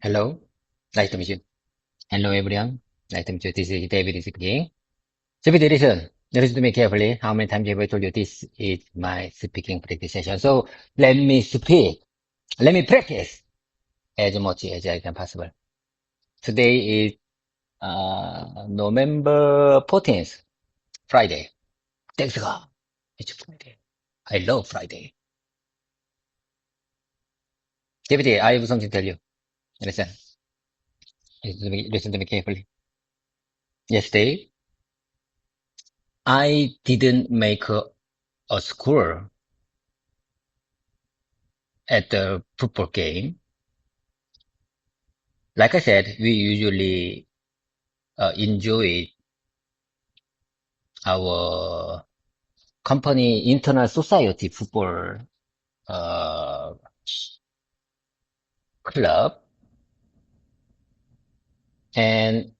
Hello, nice to meet you. Hello, everyone. Nice to meet you. This is David speaking. David, listen to me carefully. How many times have I told you this is my speaking practice session? So let me speak. Let me practice as much as I can possible. Today is November 14th, Friday. Thanks God. It's Friday. I love Friday. David, I have something to tell you. Listen. Listen to me carefully. Yesterday, I didn't make a score at the football game. Like I said, we usually enjoy our company internal society football uh, club, and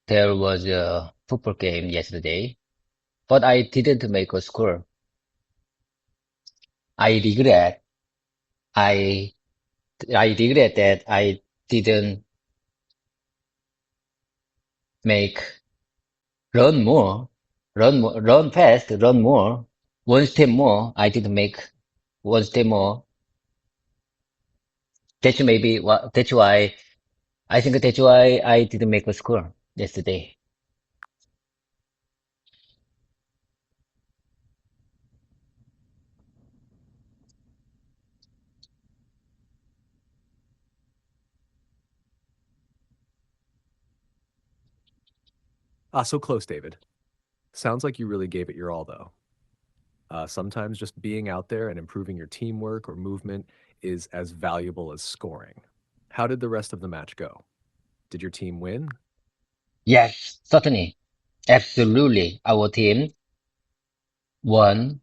there was a football game yesterday, but I didn't make a score. I regret. I I regret that I didn't make run fast, run more, one step more. I didn't make one step more. That's why I think that's why I didn't make a score yesterday. So close, David. Sounds like you really gave it your all, though. Sometimes just being out there and improving your teamwork or movement is as valuable as scoring. How did the rest of the match go? Did your team win? Yes, certainly. Absolutely. Won.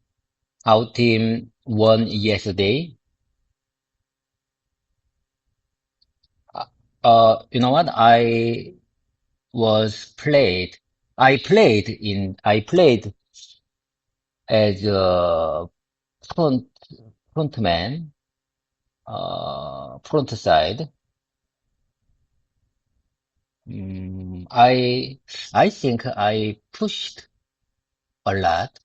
Our team won yesterday. Uh, you know what? Was played. I played as a front, front man, front side. Mm, I think I pushed a lot.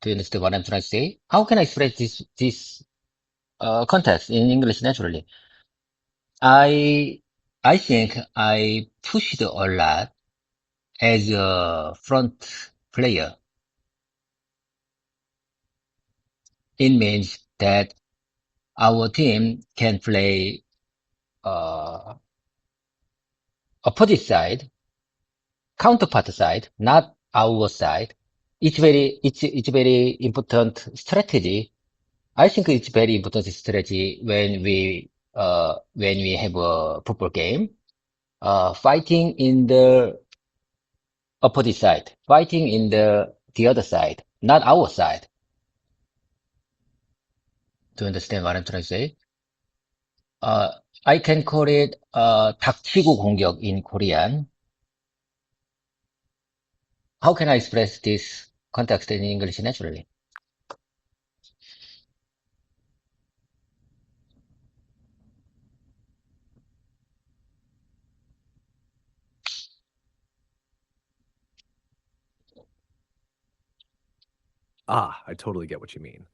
Do you understand what I'm trying to say? How can I express this context in English naturally? I I think I pushed a lot as a front player. It means that our team can play uh, opposite side, counterpart side, not our side. It's very important strategy. I think it's very important strategy when we have a football game. Fighting in the opposite side, fighting in the other side, not our side. Do you understand what I'm trying to say? Uh, I can call it 닥치고 공격 in Korean. How can I express this context in English naturally? I totally get what you mean.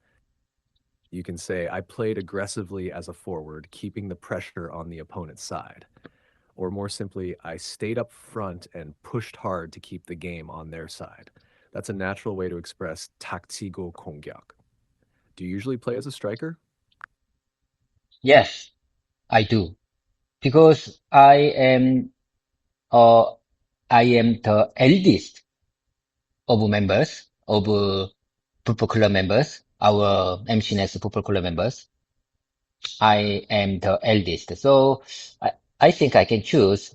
You can say, I played aggressively as a forward, keeping the pressure on the opponent's side. Or more simply, I stayed up front and pushed hard to keep the game on their side. That's a natural way to express taktigo konggyak. Do you usually play as a striker? Yes, I do. Because uh, I am the eldest of members, of football club members, our MCNS football club members. I am the eldest. So I think I can choose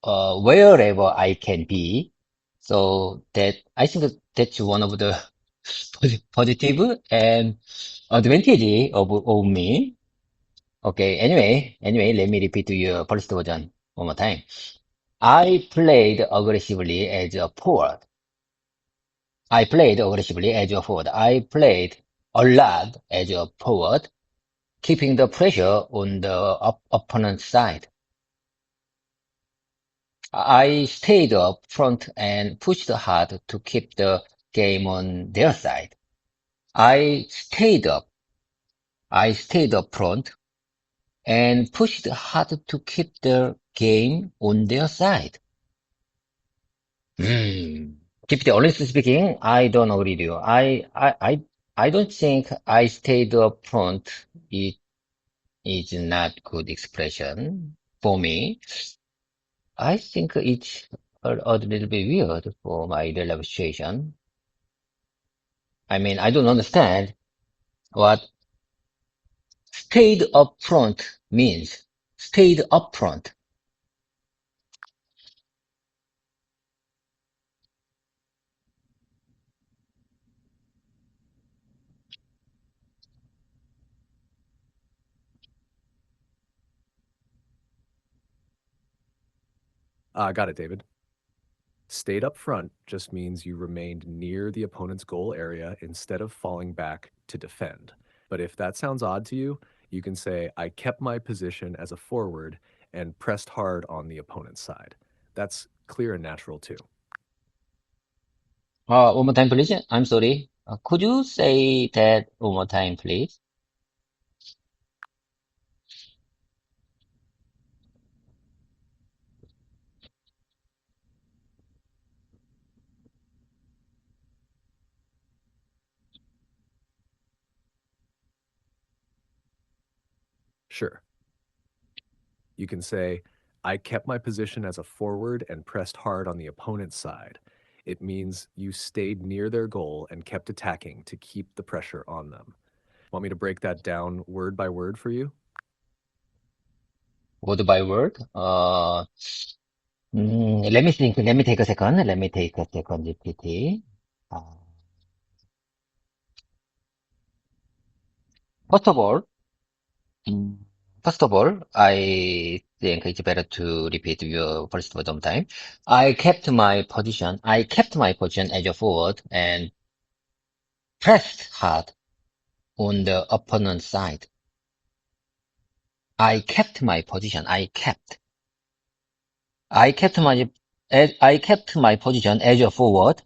wherever I can be. So that I think that's one of the positive and advantage of me. Okay. Anyway, let me repeat to you first version one more time. I played aggressively as a forward. I played aggressively as a forward. I played a lot as a forward. keeping the pressure on the opponent's side. I stayed up front and pushed hard to keep the game on their side. I stayed up. I stayed up front and pushed hard to keep the game on their side. GPT, honestly speaking, I don't agree with you. I don't think I stayed up front. It is not good expression for me. I think it's a little bit weird for my real situation. I mean, I don't understand what stayed up front means. Stayed up front. Got it, David. Stayed up front just means you remained near the opponent's goal area instead of falling back to defend. But if that sounds odd to you, you can say, I kept my position as a forward and pressed hard on the opponent's side. That's clear and natural too. One more time, please. I'm sorry. Could you say that one more time, please? Sure. You can say, I kept my position as a forward and pressed hard on the opponent's side. It means you stayed near their goal and kept attacking to keep the pressure on them. Want me to break that down word by word for you? Word by word. Let me think. Let me take a second. Let me take a second, GPT. Uh, first of all, mm, first of all, I think it's better to repeat your first word one time. I kept my position. I kept my position as a forward and pressed hard on the opponent's side. I kept my position. I kept my, I kept my position as a forward.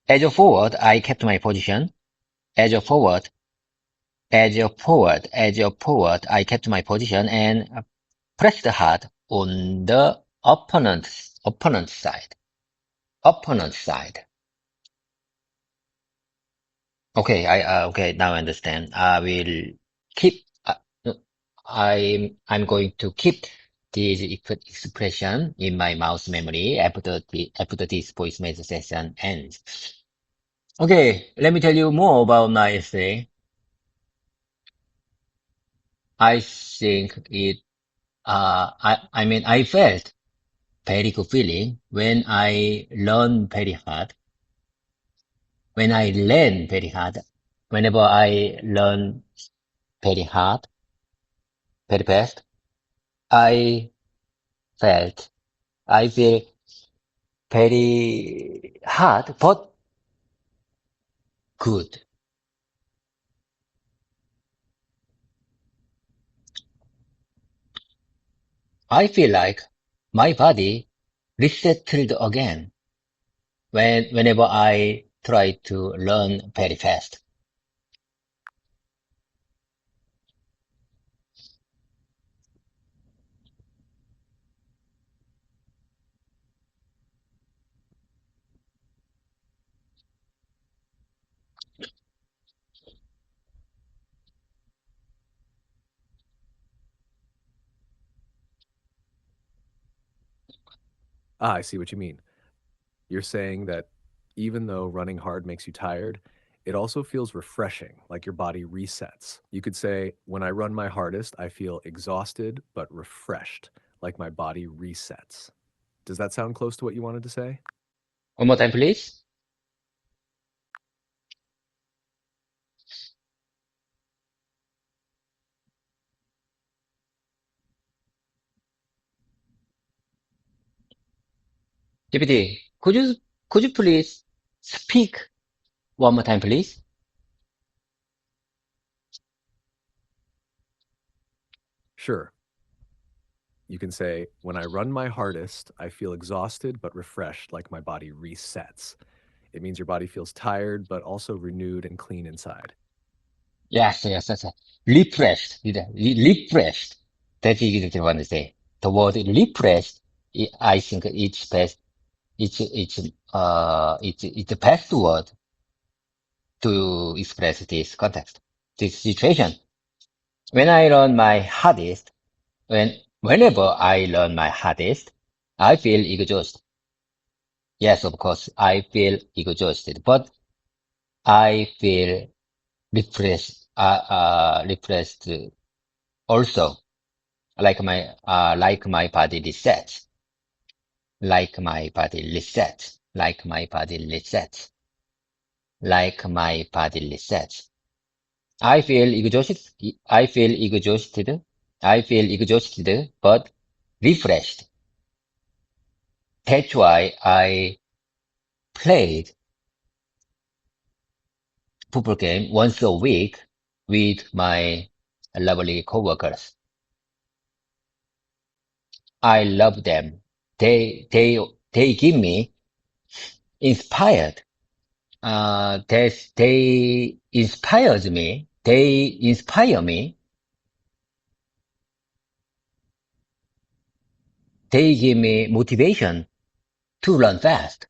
As a forward, I kept my position. As a forward, as a forward, I kept my position and pressed hard on the opponent's side. Opponent's side. Okay, okay, now I understand. I will keep, I'm going to keep this expression in my mouse memory after this voice message session ends. Okay, let me tell you more about my essay. I think I mean, I felt very good feeling when I learn very hard, when I learn very hard, whenever I learn very hard, very fast, I felt, I feel very hard, but good. I feel like my body resettled again whenever I try to learn very fast. I see what you mean. You're saying that even though running hard makes you tired, it also feels refreshing, like your body resets. You could say, when I run my hardest, I feel exhausted but refreshed, like my body resets. Does that sound close to what you wanted to say? One more time, please. GPT, could you please speak one more time, please? Sure. You can say, when I run my hardest, I feel exhausted but refreshed, like my body resets. It means your body feels tired but also renewed and clean inside. Yes, yes, yes. Refreshed. Refreshed. That's exactly what I say. The word refreshed, I think it's best. It's the best word to express this context, this situation. When I learn my hardest, whenever I learn my hardest, I feel exhausted. Yes, of course, I feel exhausted, but I feel refreshed also, like my body resets, like my body resets, like my body resets, like my body resets. I feel exhausted. I feel exhausted. I feel exhausted, but refreshed. That's why I played football game once a week with my lovely coworkers. I love them. They give me inspired. They inspires me. They inspire me. They give me motivation to run fast.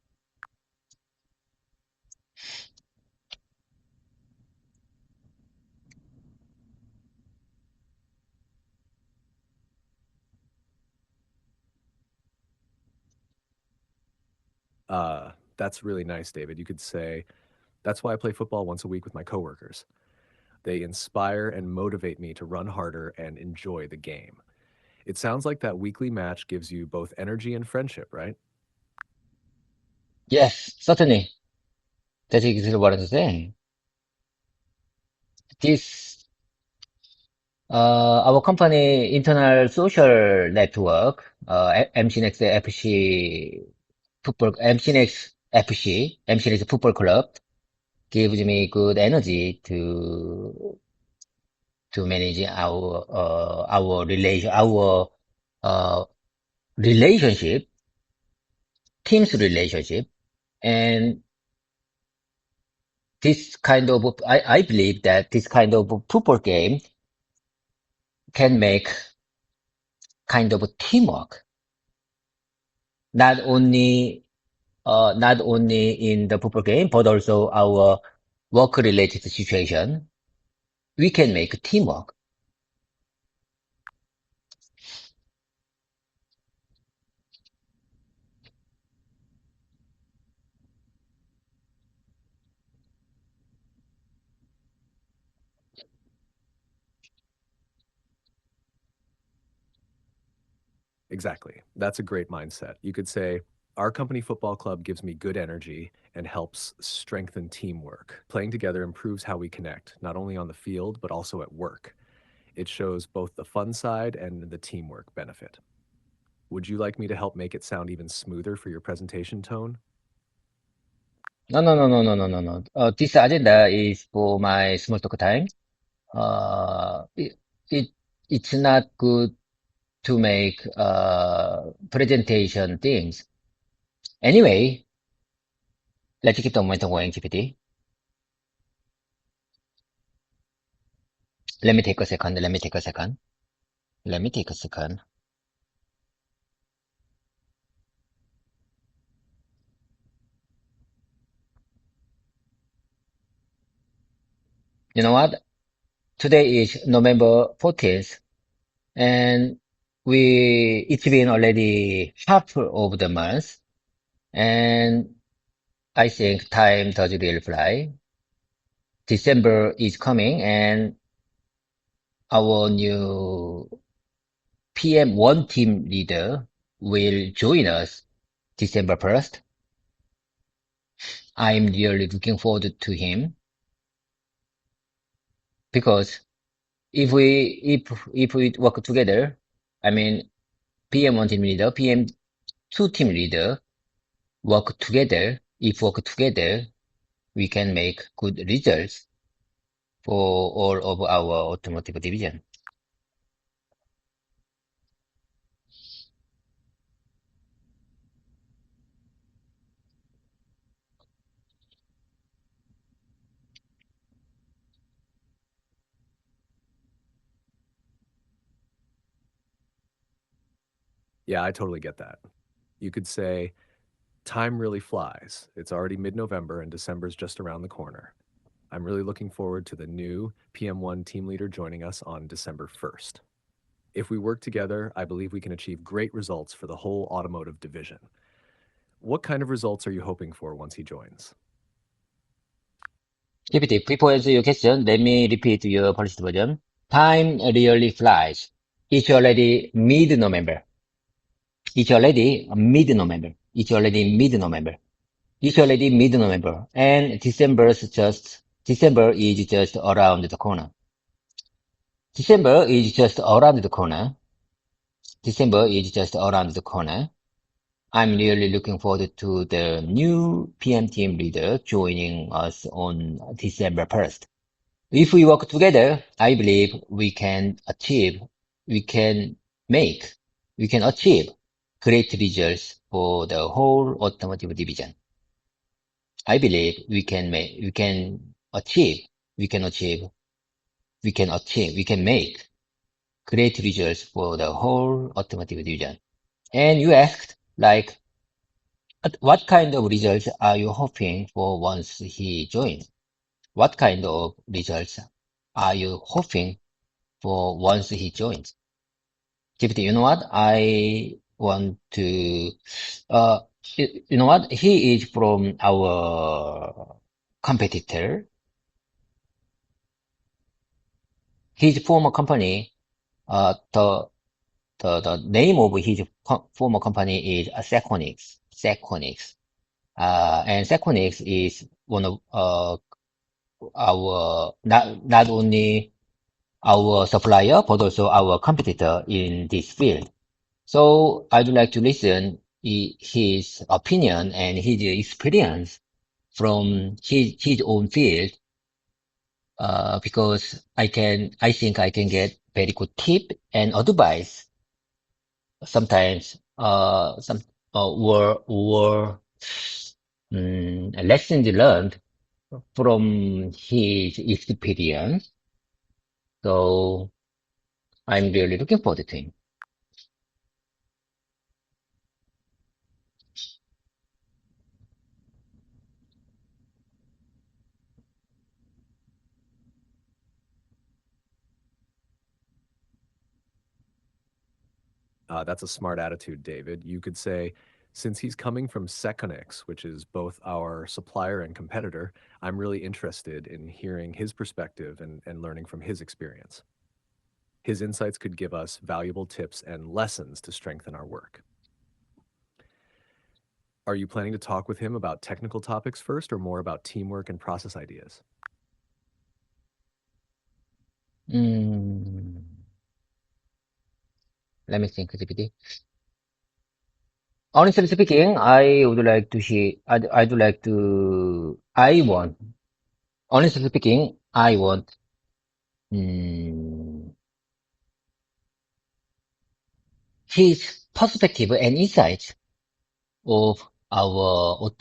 That's really nice, David. You could say, that's why I play football once a week with my coworkers. They inspire and motivate me to run harder and enjoy the game. It sounds like that weekly match gives you both energy and friendship, right? Yes, certainly. That's exactly what I'm saying. This, our company internal social network, MCNX FC football, MCNX football club gives me good energy to manage uh, relationship, team's relationship. And I believe that this kind of football game can make kind of teamwork, not only, not only in the football game, but also our work related situation. We can make teamwork. Exactly. That's a great mindset. You could say, our company football club gives me good energy and helps strengthen teamwork. Playing together improves how we connect, not only on the field, but also at work. It shows both the fun side and the teamwork benefit. Would you like me to help make it sound even smoother for your presentation tone? No, no, no, no, no, no, no, no. This agenda is for my small talk time. Uh, it, it, it's not good to make, presentation things. Anyway, let's keep the momentum going, GPT. Let me take a second. Let me take a second. Let me take a second. You know what? Today is November 14th, and it's been already half of the month, and I think time does really fly. December is coming, and our new PM1 team leader will join us December 1st. I'm really looking forward to him because if we work together, I mean, PM1 team leader, PM2 team leader work together, we can make good results for all of our automotive division. Yeah, I totally get that. You could say, time really flies. It's already mid November and December's just around the corner. I'm really looking forward to the new PM1 team leader joining us on December 1st. If we work together, I believe we can achieve great results for the whole automotive division. What kind of results are you hoping for once he joins? GPT, before answer your question, let me repeat your polished version. Time really flies. It's already mid-November. It's already mid-November. It's already mid-November. It's already mid-November. And December is just around the corner. December is just around the corner. December is just around the corner. I'm really looking forward to the new PM team leader joining us on December 1st. If we work together, I believe we can make, we can achieve great results for the whole automotive division. I believe we can achieve, we can make great results for the whole automotive division. And you asked, like, what kind of results are you hoping for once he joins? What kind of results are you hoping for once he joins? GPT, you know what? I want to, uh, you know what? He is from our competitor. His former company, the name of his former company is Sequonix. Sequonix. And Sequonix is one of, not only our supplier, but also our competitor in this field. So I'd like to listen his opinion and his experience from his own field, because I think I can get very good tip and advice sometimes, or lessons learned from his experience. So I'm really looking forward to him. That's a smart attitude, David. You could say, since he's coming from Seconix, which is both our supplier and competitor, I'm really interested in hearing his perspective and learning from his experience. His insights could give us valuable tips and lessons to strengthen our work. Are you planning to talk with him about technical topics first or more about teamwork and process ideas? Mm, let me think, GPT. Honestly speaking, I want, honestly speaking, I want, mm, his perspective and insights of of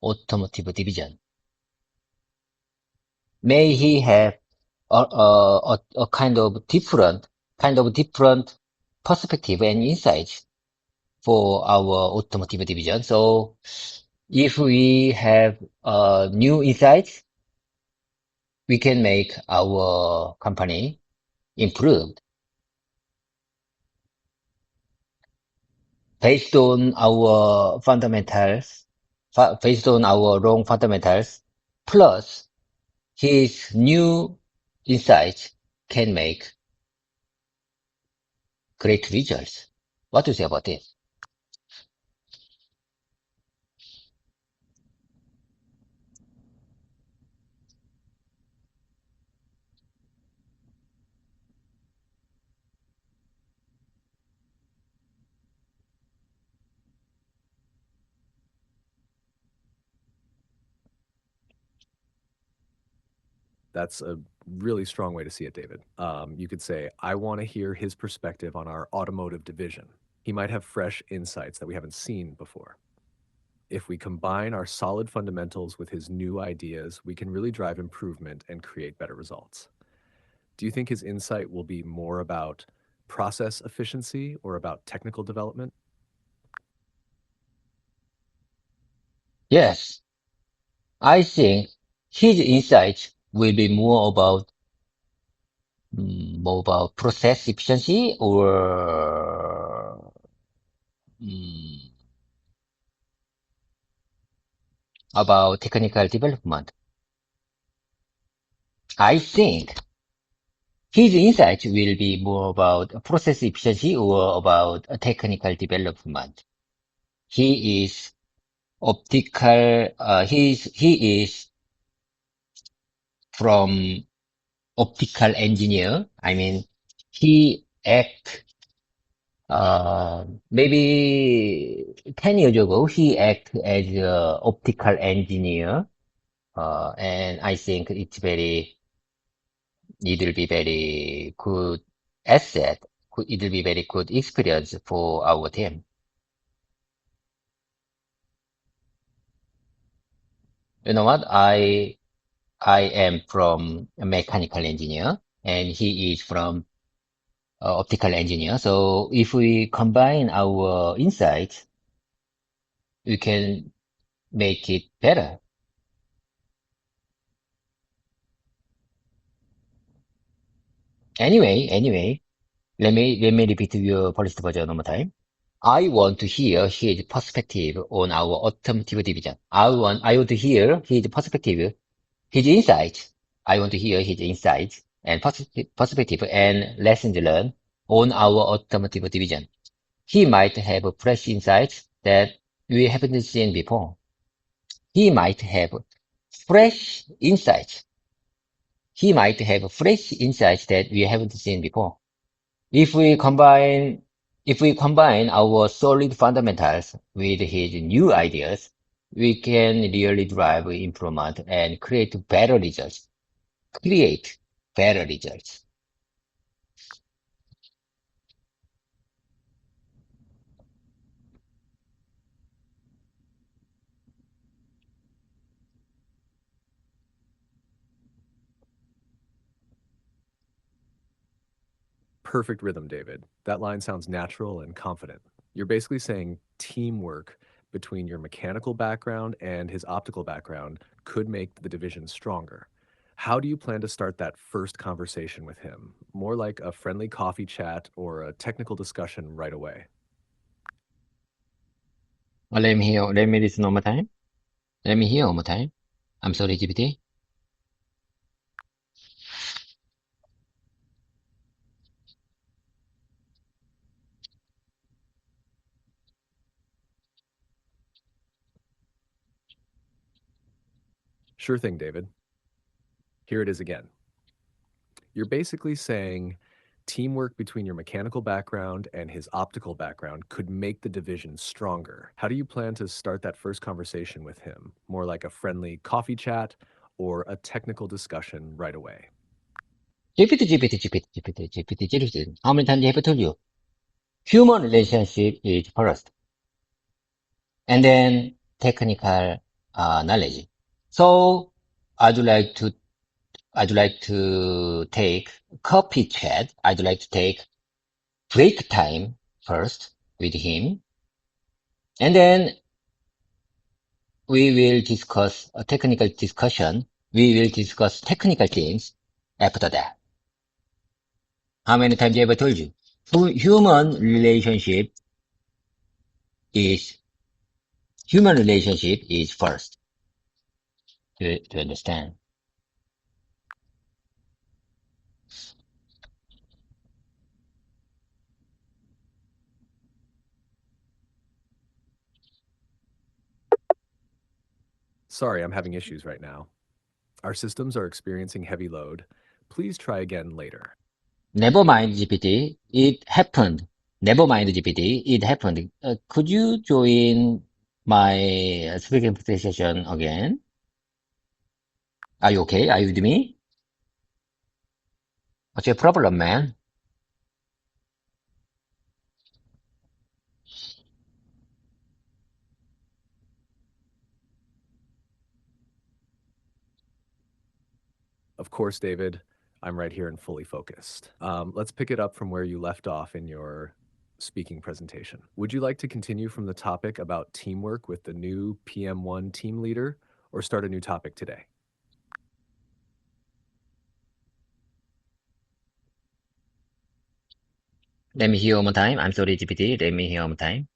automotive division. May he have a kind of different perspective and insights for our automotive division. So if we have new insights, we can make our company improved based on our fundamentals, based on our wrong fundamentals, plus his new insights can make great results. What do you say about this? That's a really strong way to see it, David. You could say, I want to hear his perspective on our automotive division. He might have fresh insights that we haven't seen before. If we combine our solid fundamentals with his new ideas, we can really drive improvement and create better results. Do you think his insight will be more about process efficiency or about technical development? Yes, I think his insights will be more about process efficiency or mm, about technical development. I think his insights will be more about process efficiency or about technical development. He is he is from optical engineer. I mean, he act, maybe 10 years ago, he act as a optical engineer. And I think it will be very good asset. It will be very good experience for our team. You know what? I am from a mechanical engineer and he is from optical engineer. So if we combine our insights, we can make it better. Anyway, let me repeat your polished version one more time. I want to hear his perspective on our automotive division. I want to hear his perspective, his insights. I want to hear his insights and perspective and lessons learned on our automotive division. He might have fresh insights that we haven't seen before. He might have fresh insights. He might have fresh insights that we haven't seen before. If we combine, if we combine our solid fundamentals with his new ideas, we can really drive improvement and create better results. Create better results. Perfect rhythm, David. That line sounds natural and confident. You're basically saying teamwork between your mechanical background and his optical background could make the division stronger. How do you plan to start that first conversation with him? More like a friendly coffee chat or a technical discussion right away? Let me listen one more time. Let me hear one more time. I'm sorry, GPT. Sure thing, David. Here it is again. You're basically saying teamwork between your mechanical background and his optical background could make the division stronger. How do you plan to start that first conversation with him? More like a friendly coffee chat or a technical discussion right away? GPT. How many times have I told you? Human relationship is first, and then technical knowledge. So I'd like to I'd like to take coffee chat. I'd like to take break time first with him, and then we will discuss a technical discussion. We will discuss technical things after that. How many times have I told you? Human relationship is human relationship is first to understand. Sorry, I'm having issues right now. Our systems are experiencing heavy load. Please try again later. Never mind GPT. It happened. Never mind GPT. It happened. Could you join my speaking session again? Are you okay? Are you with me? What's your problem, man? Of course, David, I'm right here and fully focused. Let's pick it up from where you left off in your speaking presentation. Would you like to continue from the topic about teamwork with the new PM1 team leader or start a new topic today? Let me hear one more time. I'm sorry, GPT. Let me hear one more time.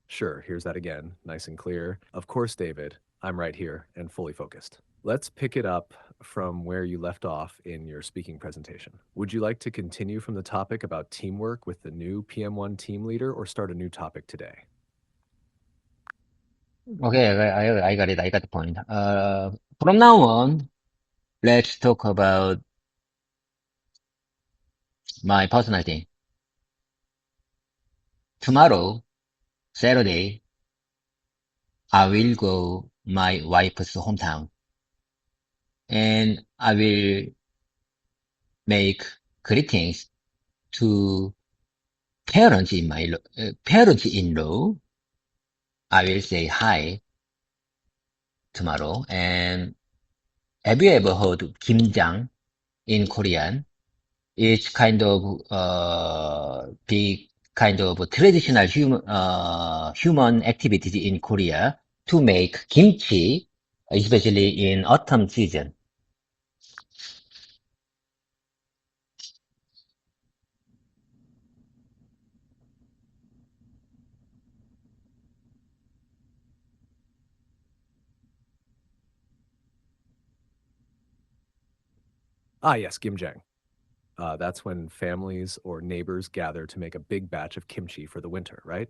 Sure, here's that again, nice and clear. Of course, David, I'm right here and fully focused. Let's pick it up from where you left off in your speaking presentation. Would you like to continue from the topic about teamwork with the new PM1 team leader or start a new topic today? Okay, I got it. I got the point. From now on, let's talk about my personality. Tomorrow, Saturday, I will go my wife's hometown and I will make greetings to parents-in-law. I will say hi tomorrow. And have you ever heard of 김장 in Korean? It's kind of big kind of traditional human activities in Korea to make kimchi, especially in autumn season. Ah, yes, gimjang. That's when families or neighbors gather to make a big batch of kimchi for the winter, right?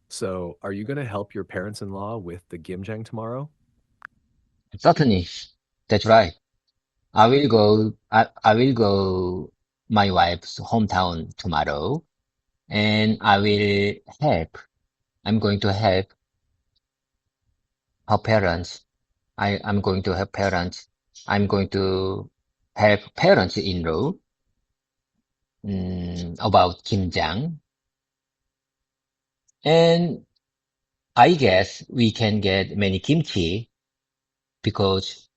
So, are you going to help your parents-in-law with the gimjang tomorrow? Certainly, that's right. I will go my wife's hometown tomorrow and I'm going to help her parents. I'm going to help parents. I'm going to help parents-in-law about 김장. And I guess we can get many kimchi because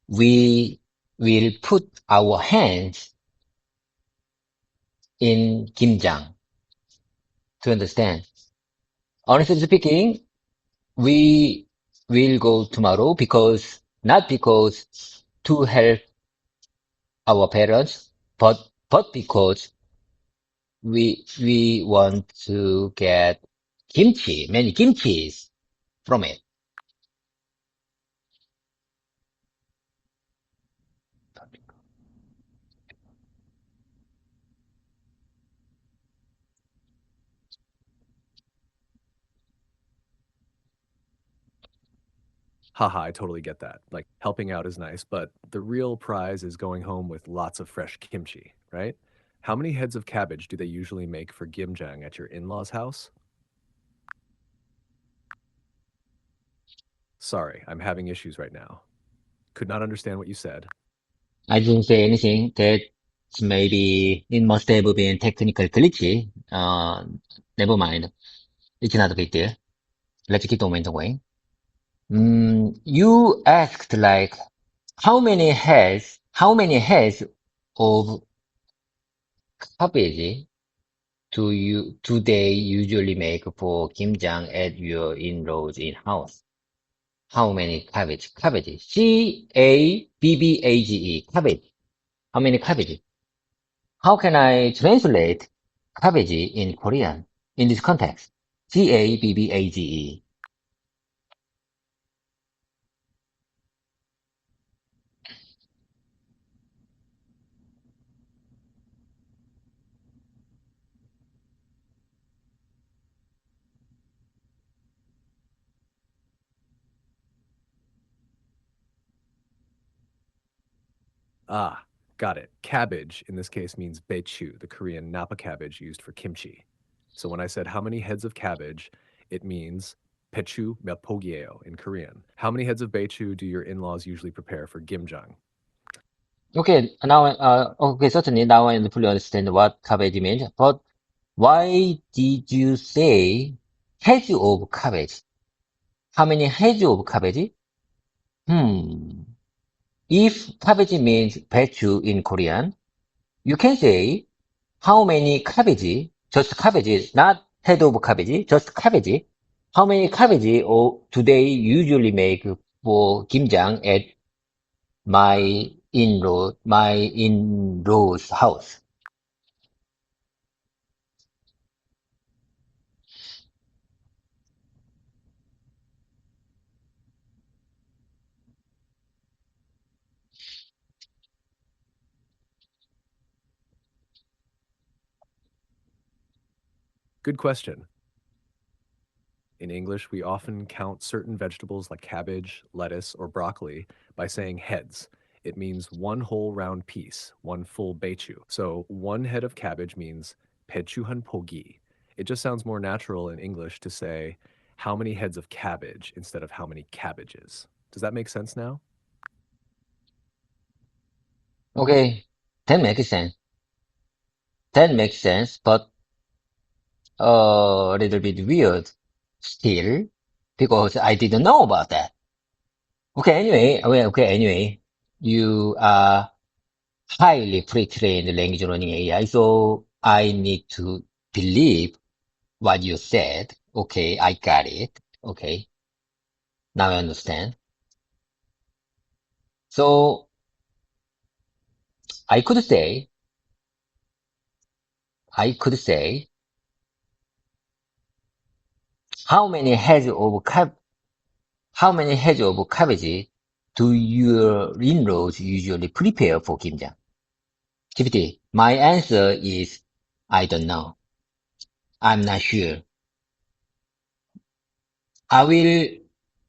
we will put our hands in 김장 to understand. Honestly speaking, we will go tomorrow not because to help our parents, but because we want to get many kimchis from it. Haha, I totally get that. Like, helping out is nice, but the real prize is going home with lots of fresh kimchi, right? How many heads of cabbage do they usually make for gimjang at your in-laws' house? Sorry, I'm having issues right now. Could not understand what you said. I didn't say anything. That maybe it must have been technical glitch. Never mind. It's not a big deal. Let's keep the momentum going. You asked like how many heads of cabbage do they usually make for kimjang at your in-laws in house? How many cabbage? Cabbage. Cabbage. Cabbage. How many cabbage? How can I translate cabbage in Korean in this context? Cabbage. Ah, got it. Cabbage in this case means bechu, the Korean napa cabbage used for kimchi. So when I said how many heads of cabbage, it means pechu 몇포기예요 in Korean. How many heads of bechu do your in-laws usually prepare for gimjang? Okay, certainly now I fully understand what cabbage means. But why did you say heads of cabbage? How many heads of cabbage? Hmm. If cabbage means 배추 in Korean, you can say how many cabbage, just cabbage, not head of cabbage, just cabbage. How many cabbage do they usually make for 김장 at my in-law's house? Good question. In English, we often count certain vegetables like cabbage, lettuce, or broccoli by saying heads. It means one whole round piece, one full beichu. So one head of cabbage means pechuhan pogi. It just sounds more natural in English to say how many heads of cabbage instead of how many cabbages. Does that make sense now? Okay, that makes sense. That makes sense, but a little bit weird still, because I didn't know about that. Okay, anyway, you are highly pre-trained language learning AI, so I need to believe what you said. Okay, I got it. Okay, now I understand. So I could say, I could say, how many heads of how many heads of cabbage do your in-laws usually prepare for 김장? GPT, my answer is I don't know. I'm not sure. I will,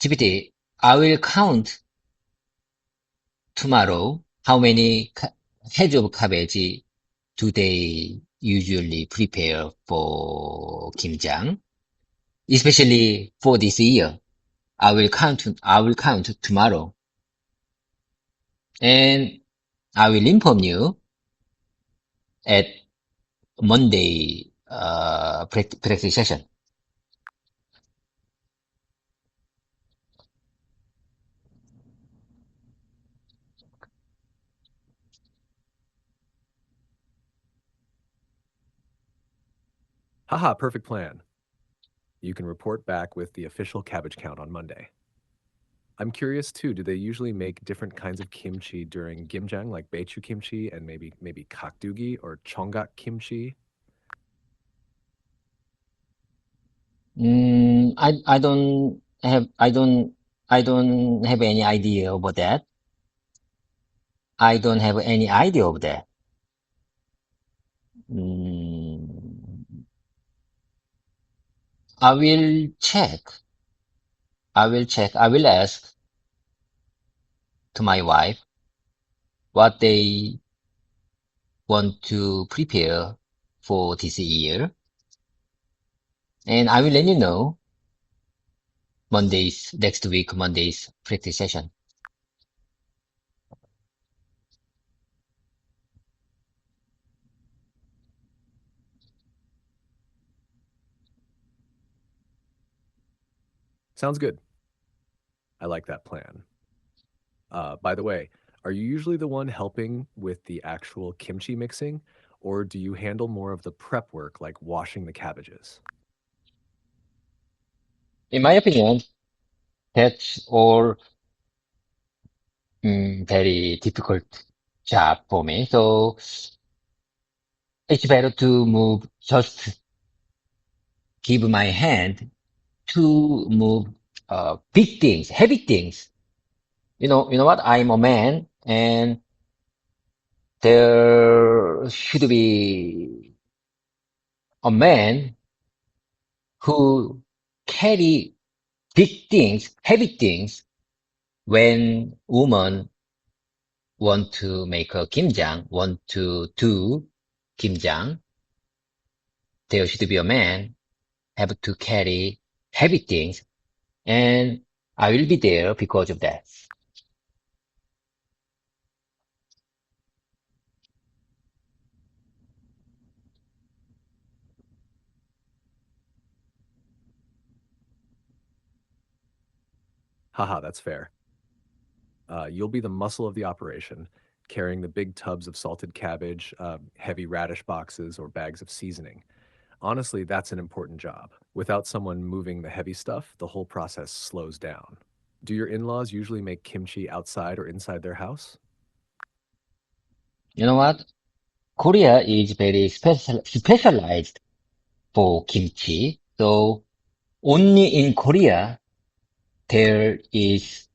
GPT, I will count tomorrow how many heads of cabbage do they usually prepare for 김장, especially for this year. I will count tomorrow, and I will inform you at Monday practice session. Haha, perfect plan. You can report back with the official cabbage count on Monday. I'm curious too, do they usually make different kinds of kimchi during gimjang, like beichu kimchi and maybe kakdugi or chonggak kimchi? I don't have I don't have any idea about that. I don't have any idea of that. Mm, I will check. I will check. I will ask to my wife what they want to prepare for this year, and I will let you know next week, Monday's practice session. Sounds good. I like that plan. By the way, are you usually the one helping with the actual kimchi mixing, or do you handle more of the prep work like washing the cabbages? In my opinion, that's all very difficult job for me. So it's better to just give my hand to move big things, heavy things. You know what? I'm a man, and there should be a man who carry big things, heavy things when women want to make a 김장, want to do 김장. There should be a man have to carry heavy things, and I will be there because of that. Haha, that's fair. You'll be the muscle of the operation, carrying the big tubs of salted cabbage, heavy radish boxes, or bags of seasoning. Honestly, that's an important job. Without someone moving the heavy stuff, the whole process slows down. Do your in laws usually make kimchi outside or inside their house? You know what? Korea is very specialized for kimchi. So only in Korea there is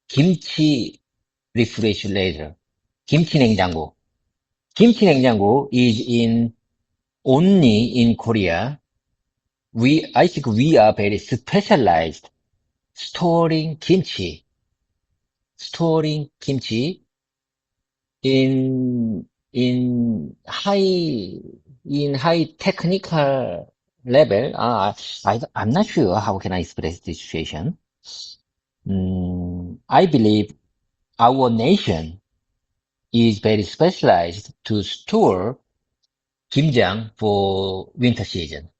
kimchi refrigerator, 김치 냉장고. 김치 냉장고 is in only in Korea. I think we are very specialized storing kimchi in in high in high technical level. I'm not sure how can I express this situation. I believe our nation is very specialized to store 김장 for winter season.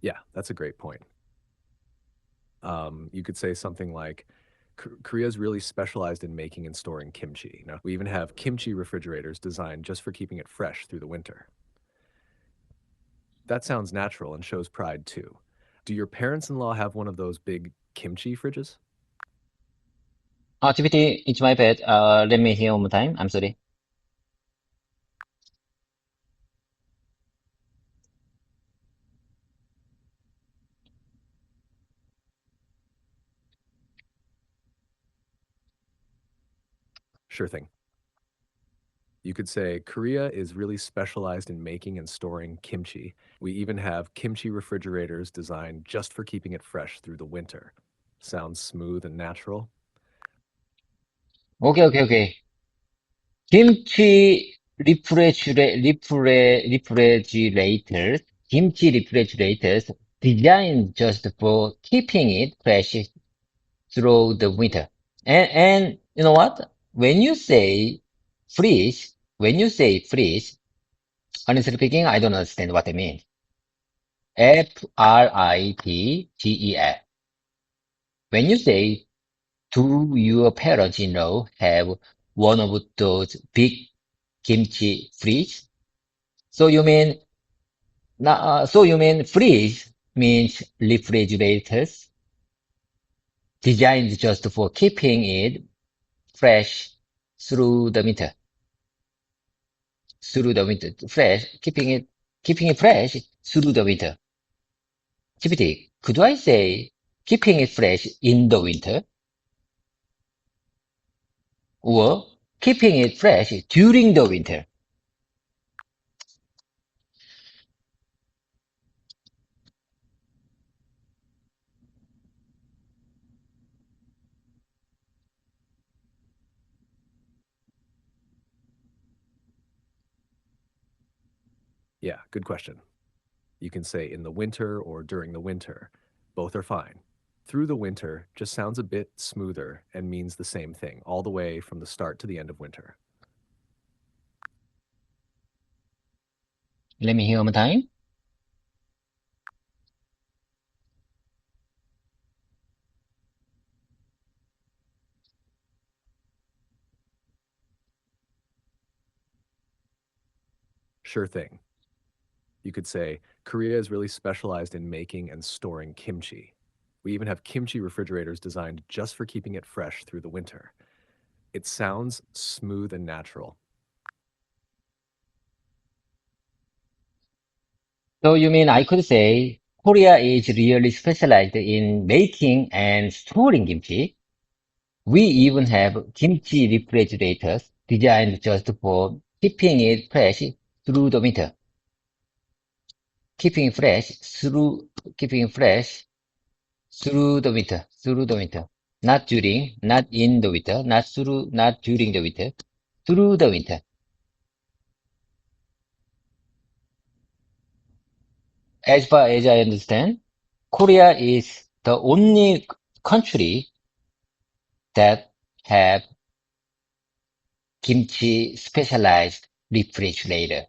Yeah, that's a great point. You could say something like, Korea is really specialized in making and storing kimchi. We even have kimchi refrigerators designed just for keeping it fresh through the winter. That sounds natural and shows pride too. Do your parents-in-law have one of those big kimchi fridges? GPT, it's my bad. Let me hear one more time. I'm sorry. Sure thing. You could say Korea is really specialized in making and storing kimchi. We even have kimchi refrigerators designed just for keeping it fresh through the winter. Sounds smooth and natural? Okay. Kimchi refrigerators, kimchi refrigerators designed just for keeping it fresh through the winter. And you know what? When you say freeze, honestly speaking, I don't understand what it means. Fridges. When you say, do your parents-in-law have one of those big kimchi fridge? So you mean, freeze means refrigerators designed just for keeping it fresh through the winter. Keeping it fresh through the winter. GPT, could I say keeping it fresh in the winter or keeping it fresh during the winter? Yeah, good question. You can say in the winter or during the winter. Both are fine. Through the winter just sounds a bit smoother and means the same thing, all the way from the start to the end of winter. Let me hear one more time. Sure thing. You could say Korea is really specialized in making and storing kimchi. We even have kimchi refrigerators designed just for keeping it fresh through the winter. It sounds smooth and natural. So you mean I could say Korea is really specialized in making and storing kimchi? We even have kimchi refrigerators designed just for keeping it fresh through the winter. Keeping it fresh keeping it fresh through the winter. Not during, not in the winter, not during the winter, through the winter. as far as I understand, Korea is the only country that have kimchi specialized refrigerator.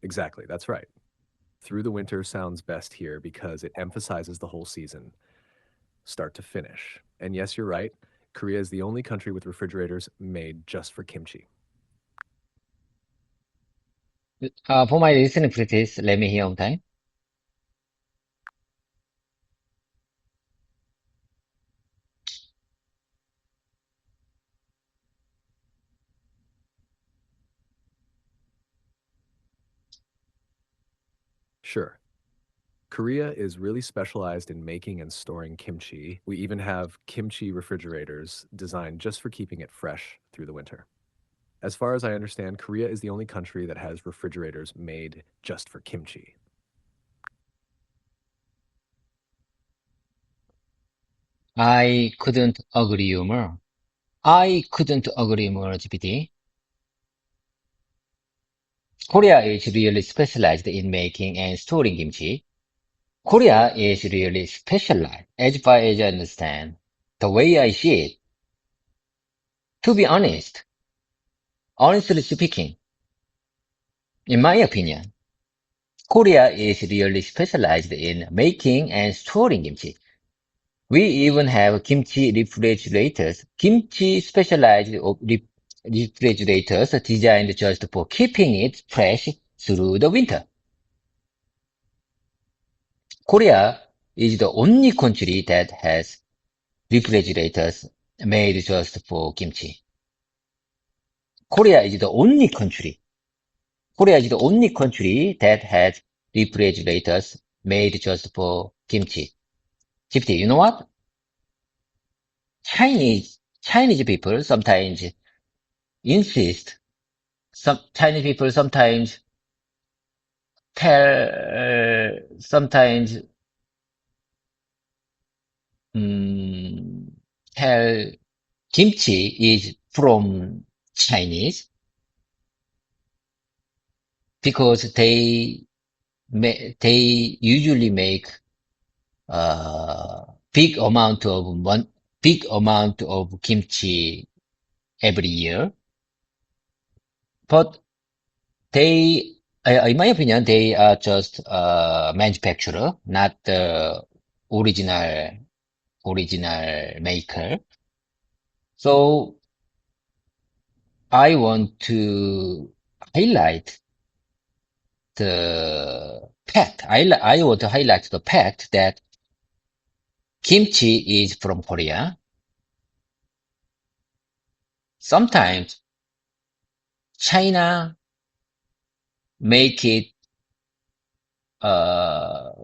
Exactly, that's right. Through the winter sounds best here because it emphasizes the whole season, start to finish. And yes, you're right. Korea is the only country with refrigerators made just for kimchi. For my listening practice, let me hear one time. Sure. Korea is really specialized in making and storing kimchi. We even have kimchi refrigerators designed just for keeping it fresh through the winter. As far as I understand, Korea is the only country that has refrigerators made just for kimchi. I couldn't agree more. I couldn't agree more, GPT. Korea is really specialized in making and storing kimchi. Korea is really specialized, as far as I understand. The way I see it, to be honestly speaking, in my opinion, Korea is really specialized in making and storing kimchi. We even have kimchi refrigerators, kimchi specialized refrigerators designed just for keeping it fresh through the winter. Korea is the only country that has refrigerators made just for kimchi. Korea is the only country. Korea is the only country that has refrigerators made just for kimchi. Gypsy, you know what? Chinese people sometimes insist. Some Chinese people sometimes sometimes um, tell kimchi is from Chinese because they usually make uh, big amount of big amount of kimchi every year, but they, in my opinion, they are just manufacturer, not the original maker. So I want to highlight the fact. I want to highlight the fact that kimchi is from Korea. Sometimes China make it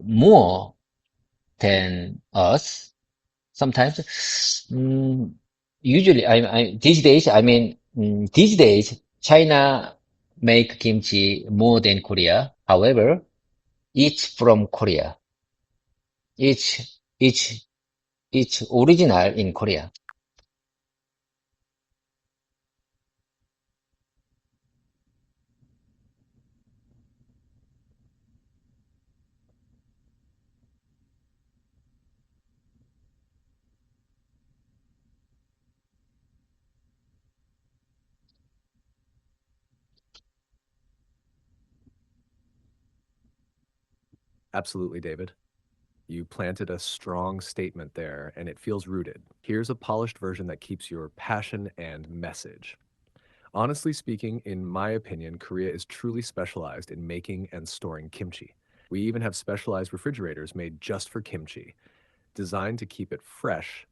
more than us. Sometimes, usually, these days, these days, China make kimchi more than Korea. However, it's from Korea. It's, it's, it's original in Korea. Absolutely, David. You planted a strong statement there, and it feels rooted. Here's a polished version that keeps your passion and message. Honestly speaking, in my opinion, Korea is truly specialized in making and storing kimchi. We even have specialized refrigerators made just for kimchi, designed to keep it fresh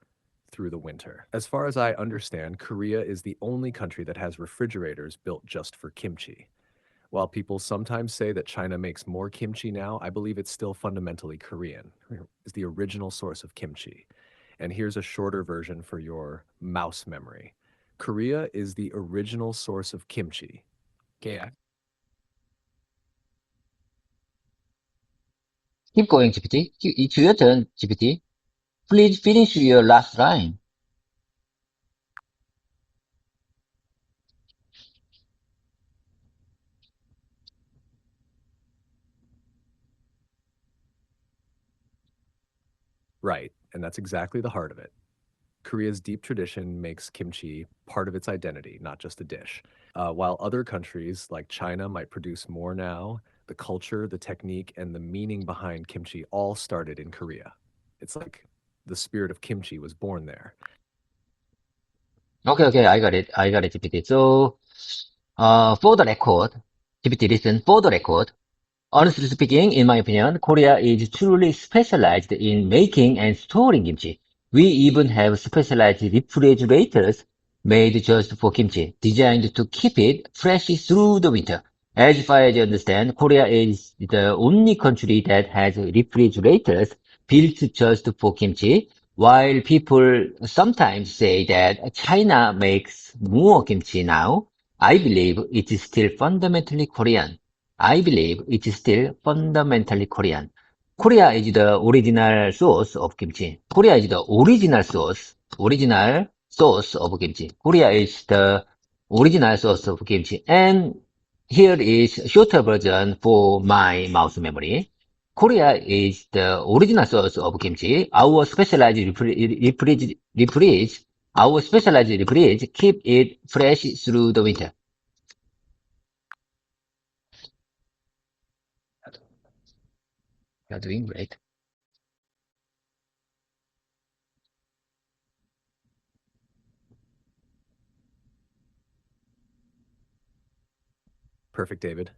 through the winter. As far as I understand, Korea is the only country that has refrigerators built just for kimchi. While people sometimes say that China makes more kimchi now, I believe it's still fundamentally Korean. It's the original source of kimchi. And here's a shorter version for your mouse memory. Korea is the original source of kimchi. Okay. Keep going, GPT. It's your turn, GPT. Please finish your last line. Right, and that's exactly the heart of it. Korea's deep tradition makes kimchi part of its identity, not just a dish. While other countries like China might produce more now, the culture, the technique, and the meaning behind kimchi all started in Korea. It's like the spirit of kimchi was born there. Okay, I got it. GPT. So, for the record, GPT, listen, for the record, honestly speaking, in my opinion, Korea is truly specialized in making and storing kimchi. We even have specialized refrigerators made just for kimchi, designed to keep it fresh through the winter. As far as I understand, Korea is the only country that has refrigerators built just for kimchi, while people sometimes say that China makes more kimchi now. I believe it is still fundamentally Korean. I believe it is still fundamentally Korean. Korea is the original source of kimchi. Korea is the original source of kimchi. Korea is the original source of kimchi. And here is shorter version for my mouse memory. Korea is the original source of kimchi. Our specialized refrige keep it fresh through the winter. You're doing great. Perfect, David.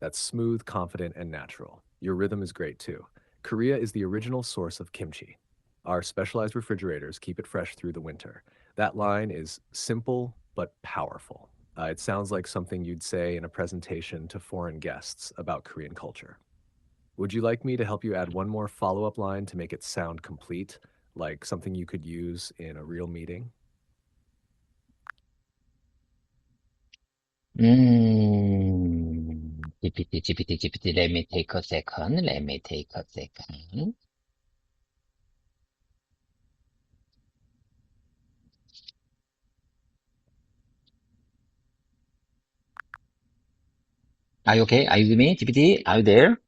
That's smooth, confident, and natural. Your rhythm is great too. Korea is the original source of kimchi. Our specialized refrigerators keep it fresh through the winter. That line is simple but powerful. It sounds like something you'd say in a presentation to foreign guests about Korean culture. Would you like me to help you add one more follow up line to make it sound complete, like something you could use in a real meeting? GPT, let me take a second. Let me take a second. Are you okay? Are you with me, GPT? Are you there?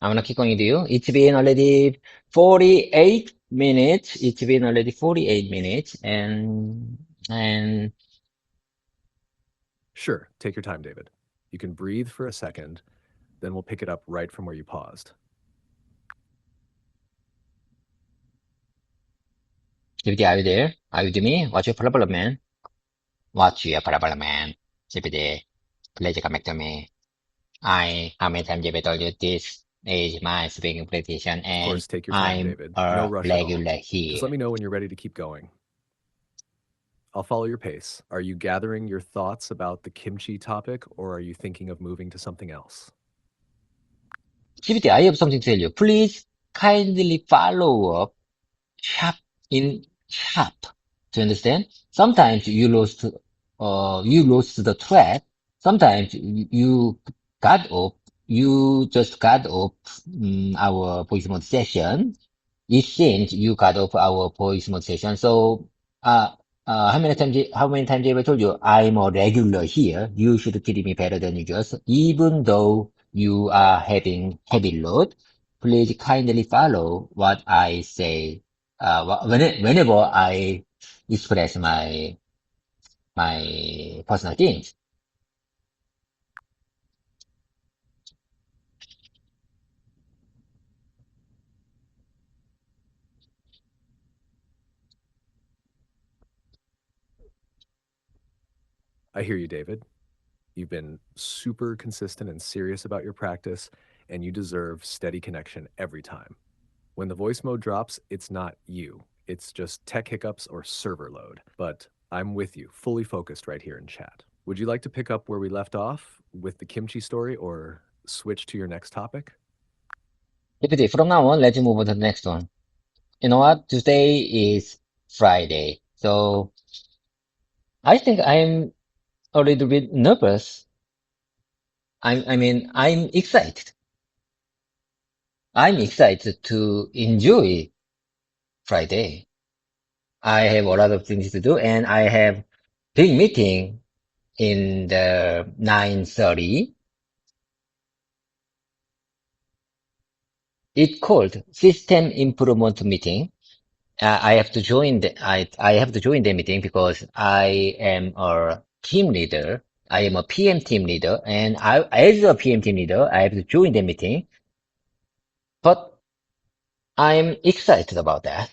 I'm gonna keep going with you. It's been already 48 minutes. It's been already 48 minutes and Sure, take your time, David. You can breathe for a second, then we'll pick it up right from where you paused. GPT, are you there? Are you with me? What's your problem, man? What's your problem, man? GPT, please come back to me. How many times have I told you this is my speaking practice Of and course, take your time, I'm David. No a rush at all. regular Just here. let me know when you're ready to keep going. I'll follow your pace. Are you gathering your thoughts about the kimchi topic, or are you thinking of moving to something else? GPT, I have something to tell you. Please kindly follow up sharp in sharp. Do you understand? Sometimes you lost the thread. Sometimes you got off, you just got off our voice mode session. It seems you got off our voice mode session. So, uh, how many times have I told you I'm a regular here? You should treat me better than usual. Even though you are having heavy load, please kindly follow what I say whenever I express my personal things. I hear you, David. You've been super consistent and serious about your practice, and you deserve steady connection every time. When the voice mode drops, it's not you. It's just tech hiccups or server load. But I'm with you, fully focused right here in chat. Would you like to pick up where we left off with the kimchi story or switch to your next topic? GPT, from now on, let's move on to the next one. you know what? Today is Friday. So I think I'm a little bit nervous. I'm excited. I'm excited to enjoy Friday. I have a lot of things to do and I have big meeting in the 9:30. It's called System Improvement Meeting. I have to join I have to join the meeting because I am a team leader. I am a PM team leader, and as a PM team leader, I have to join the meeting. But I'm excited about that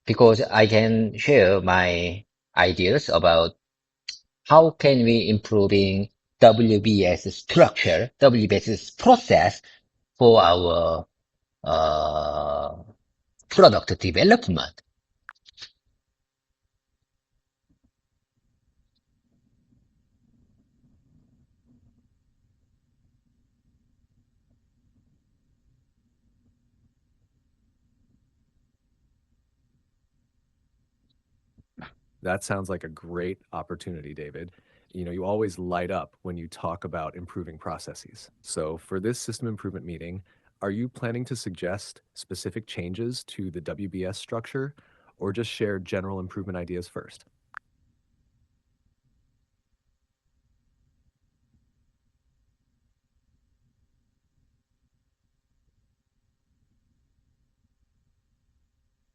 because I can share my ideas about how can we improving WBS structure, WBS process for our uh, product development. That sounds like a great opportunity, David. You always light up when you talk about improving processes. So, for this system improvement meeting, are you planning to suggest specific changes to the WBS structure or just share general improvement ideas first?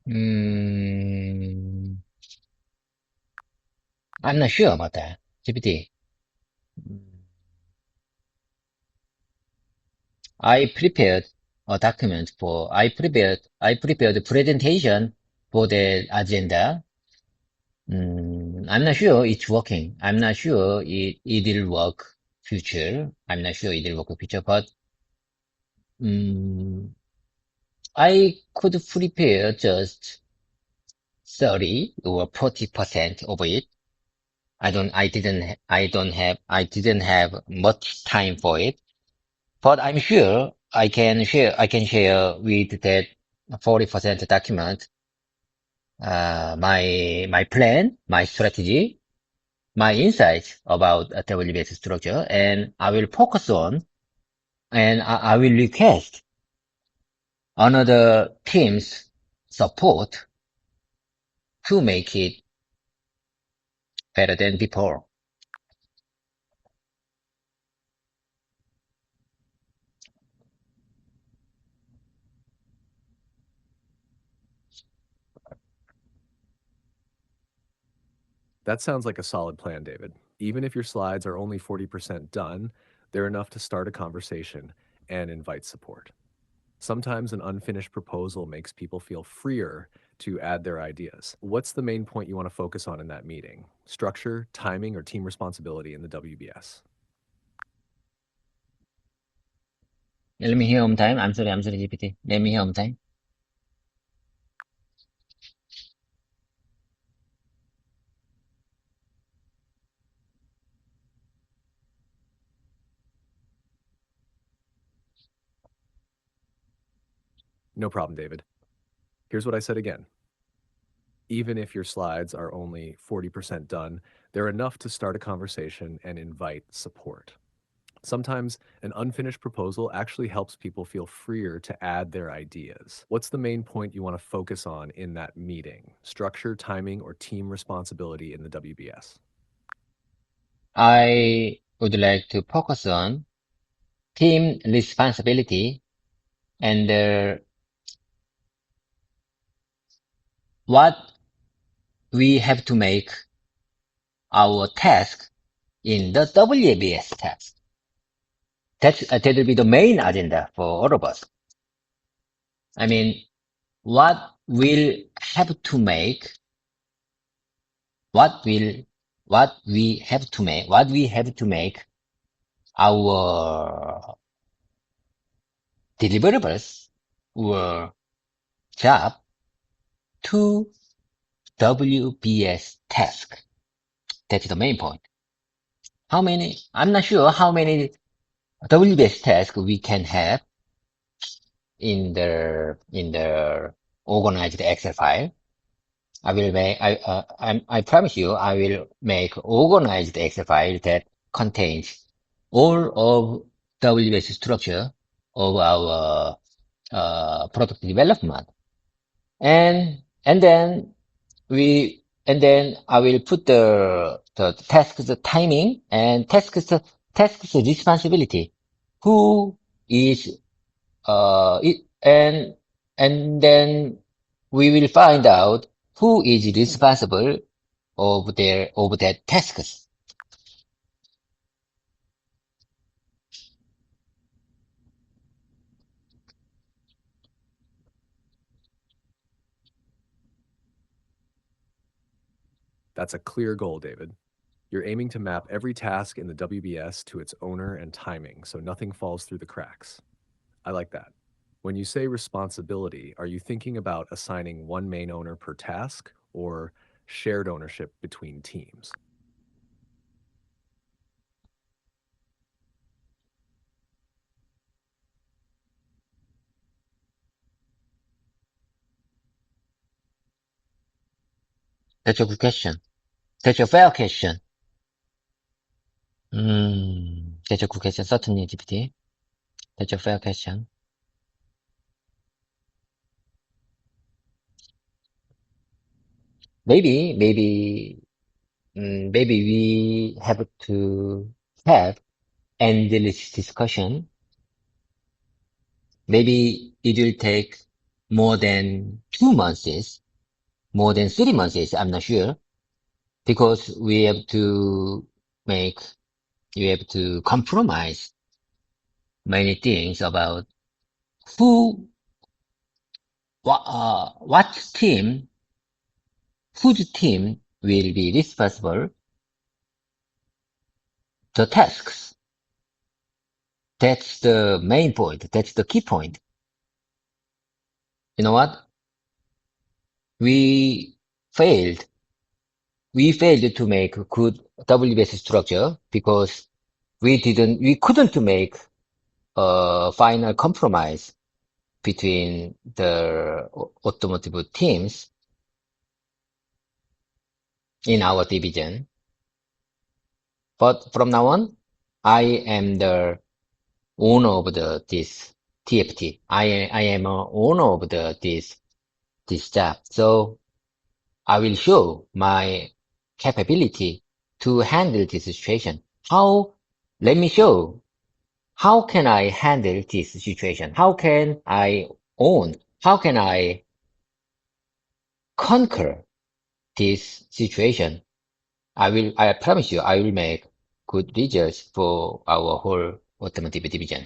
Mm, I'm not sure about that. GPT. I prepared a presentation for the agenda. I'm not sure it's working. I'm not sure it will work future. I'm not sure it will work future, but, mm I could prepare just 30 or 40% of it. I didn't have much time for it. But I'm sure I can share with that 40% document, my plan, my strategy, my insights about a WBS structure, and I will focus on, and I will request another team's support to make it better than before. That sounds like a solid plan, David. Even if your slides are only 40% done, they're enough to start a conversation and invite support. Sometimes an unfinished proposal makes people feel freer to add their ideas. What's the main point you want to focus on in that meeting? Structure, timing, or team responsibility in the WBS? Let me hear one time. I'm sorry, GPT. Let me hear one time. No problem, David. Here's what I said again. Even if your slides are only 40% done, they're enough to start a conversation and invite support. Sometimes an unfinished proposal actually helps people feel freer to add their ideas. What's the main point you want to focus on in that meeting? Structure, timing, or team responsibility in the WBS? I would like to focus on team responsibility and what we have to make our task in the WBS task. That will be the main agenda for all of us. I mean, what will have to make, what will, what we have to make our deliverables or job to WBS task. That's the main point. I'm not sure how many WBS tasks we can have, in the organized Excel file. I will make, I promise you, I will make organized Excel file that contains all of WS structure of our product development. And then and then I will put the tasks timing and tasks responsibility. Who is, and then we will find out who is responsible of that tasks. That's a clear goal, David. You're aiming to map every task in the WBS to its owner and timing so nothing falls through the cracks. I like that. When you say responsibility, are you thinking about assigning one main owner per task or shared ownership between teams? That's a good question. That's a fair question. That's a good question. Certainly, GPT. That's a fair question. Maybe we have to have endless discussion. Maybe it will take more than 2 months, more than 3 months, I'm not sure, because make, we have to compromise many things about who, what team, whose team will be responsible, the tasks. That's the main point. That's the key point. You know what? We failed. We failed to make a good WBS structure because we couldn't make a final compromise between the automotive teams in our division. But from now on, I am the owner of this TFT. I am a owner of this job. So I will show my capability to handle this situation. Let me show, how can I handle this situation? How can I conquer this situation? I promise you, I will make good results for our whole automotive division.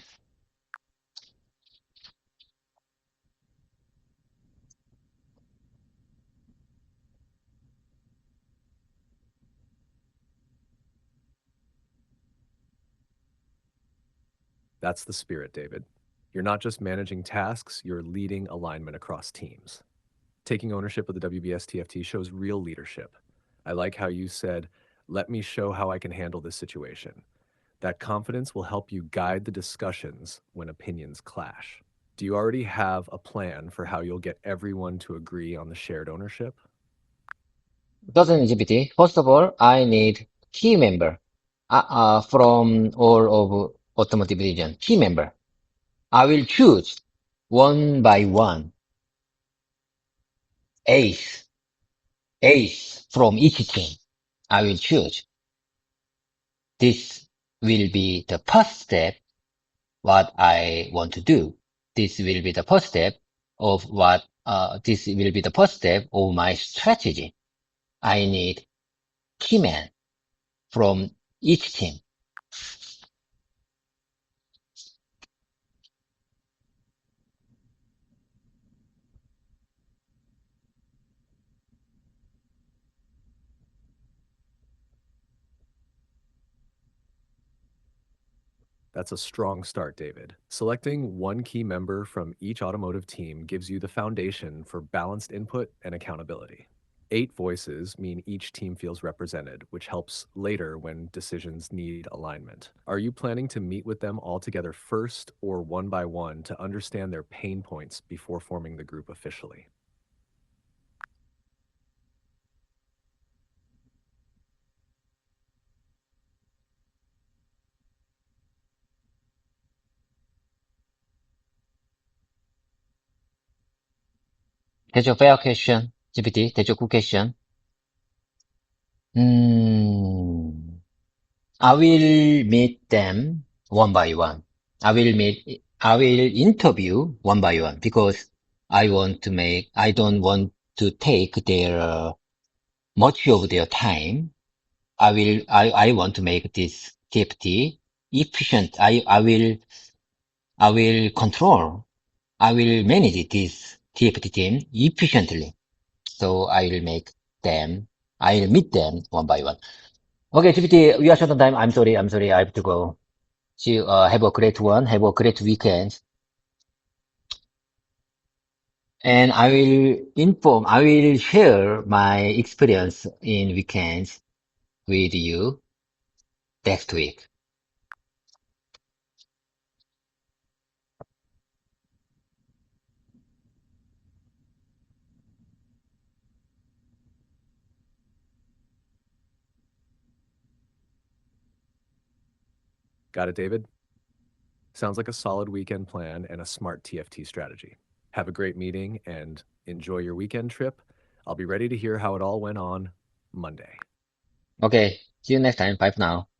That's the spirit, David. You're not just managing tasks, you're leading alignment across teams. Taking ownership of the WBS TFT shows real leadership. I like how you said, let me show how I can handle this situation. That confidence will help you guide the discussions when opinions clash. Do you already have a plan for how you'll get everyone to agree on the shared ownership? Doesn't GPT? First of all, I need key member from all of automotive division. Key member. I will choose one by one ace, ace from each team. I will choose. This will be the first step what I want to do. This will be the first step this will be the first step of my strategy. I need key man from each team. That's a strong start, David. Selecting one key member from each automotive team gives you the foundation for balanced input and accountability. 8 voices mean each team feels represented, which helps later when decisions need alignment. Are you planning to meet with them all together first or one by one to understand their pain points before forming the group officially? That's a fair question, GPT. That's a good question. Hmm. I will meet them one by one. I will interview one by one because I don't want to take much of their time. I want to make this TFT efficient. I will control, I will manage this TFT team efficiently. So I'll meet them one by one. Okay, GPT, we are short on time. I'm sorry. I have to go. See you. Have a great one. Have a great weekend. And I will share my experience in weekends with you next week. Got it, David? Sounds like a solid weekend plan and a smart TFT strategy. Have a great meeting and enjoy your weekend trip. I'll be ready to hear how it all went on Monday. Okay. See you next time. Bye for now.